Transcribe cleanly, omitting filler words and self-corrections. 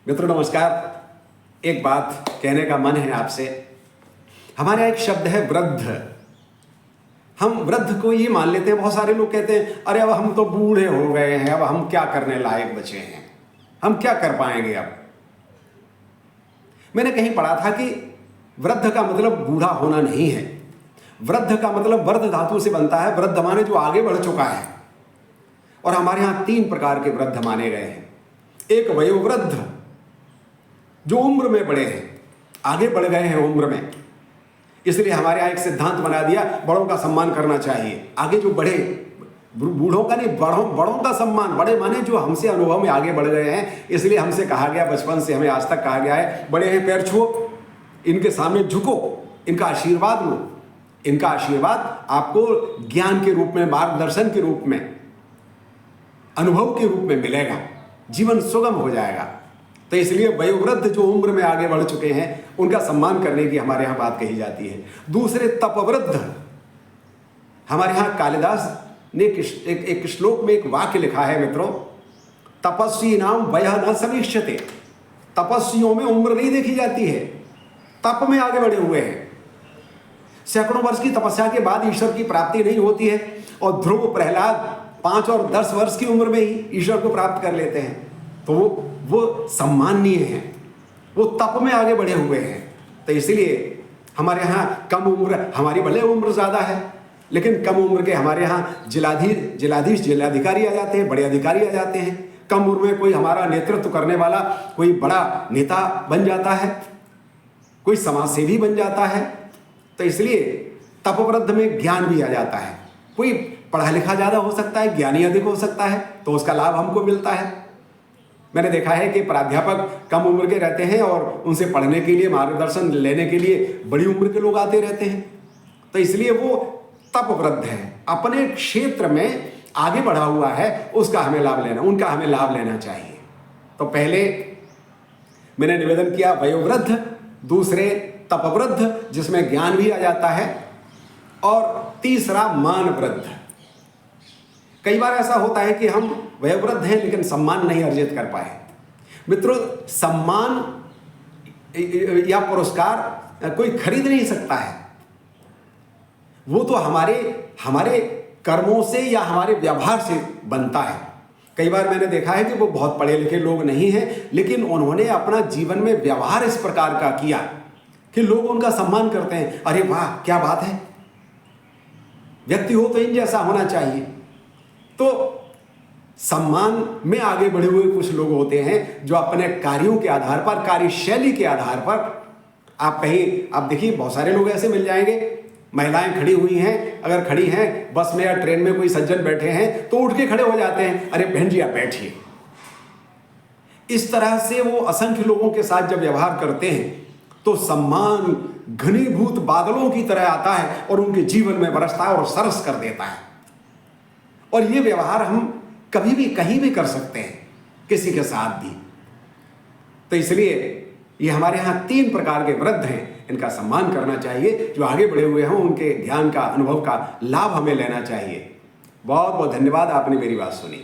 मित्रों नमस्कार। एक बात कहने का मन है आपसे। हमारे यहाँ एक शब्द है वृद्ध। हम वृद्ध को ये मान लेते हैं, बहुत सारे लोग कहते हैं अरे अब हम तो बूढ़े हो गए हैं, अब हम क्या करने लायक बचे हैं, हम क्या कर पाएंगे अब। मैंने कहीं पढ़ा था कि वृद्ध का मतलब बूढ़ा होना नहीं है। वृद्ध का मतलब वृद्ध धातु से बनता है। वृद्ध माने जो आगे बढ़ चुका है। और हमारे यहाँ 3 प्रकार के वृद्ध माने गए हैं। एक वयोवृद्ध, जो उम्र में बड़े हैं, आगे बढ़ गए हैं उम्र में, इसलिए हमारे यहाँ एक सिद्धांत बना दिया, बड़ों का सम्मान करना चाहिए। आगे जो बढ़े, बूढ़ों का नहीं, बड़ों का सम्मान। बड़े माने जो हमसे अनुभव में आगे बढ़ गए हैं, इसलिए हमसे कहा गया, बचपन से हमें आज तक कहा गया है, बड़े हैं पैर छुओ, इनके सामने झुको, इनका आशीर्वाद लो। इनका आशीर्वाद आपको ज्ञान के रूप में, मार्गदर्शन के रूप में, अनुभव के रूप में मिलेगा, जीवन सुगम हो जाएगा। तो इसलिए वयोवृद्ध जो उम्र में आगे बढ़ चुके हैं, उनका सम्मान करने की हमारे यहाँ बात कही जाती है। दूसरे तपवृद्ध। हमारे यहाँ कालिदास ने एक श्लोक में एक वाक्य लिखा है मित्रों, तपस्वी नाम वयः न समीक्ष्यते। तपस्वियों में उम्र नहीं देखी जाती है, तप में आगे बढ़े हुए हैं। सैकड़ों वर्ष की तपस्या के बाद ईश्वर की प्राप्ति नहीं होती है, और ध्रुव प्रहलाद 5 और 10 वर्ष की उम्र में ही ईश्वर को प्राप्त कर लेते हैं। तो वो सम्माननीय हैं, वो तप में आगे बढ़े हुए हैं। तो इसलिए हमारे यहाँ कम उम्र, हमारी भले उम्र ज़्यादा है, लेकिन कम उम्र के हमारे यहाँ जिलाधीश जिलाधिकारी आ जाते हैं, बड़े अधिकारी आ जाते हैं। कम उम्र में कोई हमारा नेतृत्व करने वाला कोई बड़ा नेता बन जाता है, कोई समाज सेवी बन जाता है। तो इसलिए तपवृद्ध में ज्ञान भी आ जाता है। कोई पढ़ा लिखा ज़्यादा हो सकता है, ज्ञानी अधिक हो सकता है, तो उसका लाभ हमको मिलता है। मैंने देखा है कि प्राध्यापक कम उम्र के रहते हैं और उनसे पढ़ने के लिए, मार्गदर्शन लेने के लिए बड़ी उम्र के लोग आते रहते हैं। तो इसलिए वो तपवृद्ध है, अपने क्षेत्र में आगे बढ़ा हुआ है, उसका हमें लाभ लेना, उनका हमें लाभ लेना चाहिए। तो पहले मैंने निवेदन किया वयोवृद्ध, दूसरे तपवृद्ध जिसमें ज्ञान भी आ जाता है, और तीसरा मानवृद्ध। कई बार ऐसा होता है कि हम वयोवृद्ध हैं लेकिन सम्मान नहीं अर्जित कर पाए। मित्रों, सम्मान या पुरस्कार कोई खरीद नहीं सकता है। वो तो हमारे कर्मों से या हमारे व्यवहार से बनता है। कई बार मैंने देखा है कि वो बहुत पढ़े लिखे लोग नहीं हैं, लेकिन उन्होंने अपना जीवन में व्यवहार इस प्रकार का किया कि लोग उनका सम्मान करते हैं। अरे वाह, क्या बात है, व्यक्ति हो तो इन जैसा होना चाहिए। तो सम्मान में आगे बढ़े हुए कुछ लोग होते हैं जो अपने कार्यों के आधार पर, कार्यशैली के आधार पर, आप देखिए बहुत सारे लोग ऐसे मिल जाएंगे। महिलाएं खड़ी हुई हैं, अगर खड़ी हैं बस में या ट्रेन में, कोई सज्जन बैठे हैं तो उठ के खड़े हो जाते हैं, अरे बहन जी आप बैठिए। इस तरह से वो असंख्य लोगों के साथ जब व्यवहार करते हैं तो सम्मान घनीभूत बादलों की तरह आता है और उनके जीवन में बरसता है और सरस कर देता है। और ये व्यवहार हम कभी भी कहीं भी कर सकते हैं, किसी के साथ भी। तो इसलिए ये हमारे यहाँ 3 प्रकार के वृद्ध हैं, इनका सम्मान करना चाहिए। जो आगे बढ़े हुए हों, उनके ज्ञान का, अनुभव का लाभ हमें लेना चाहिए। बहुत बहुत धन्यवाद, आपने मेरी बात सुनी।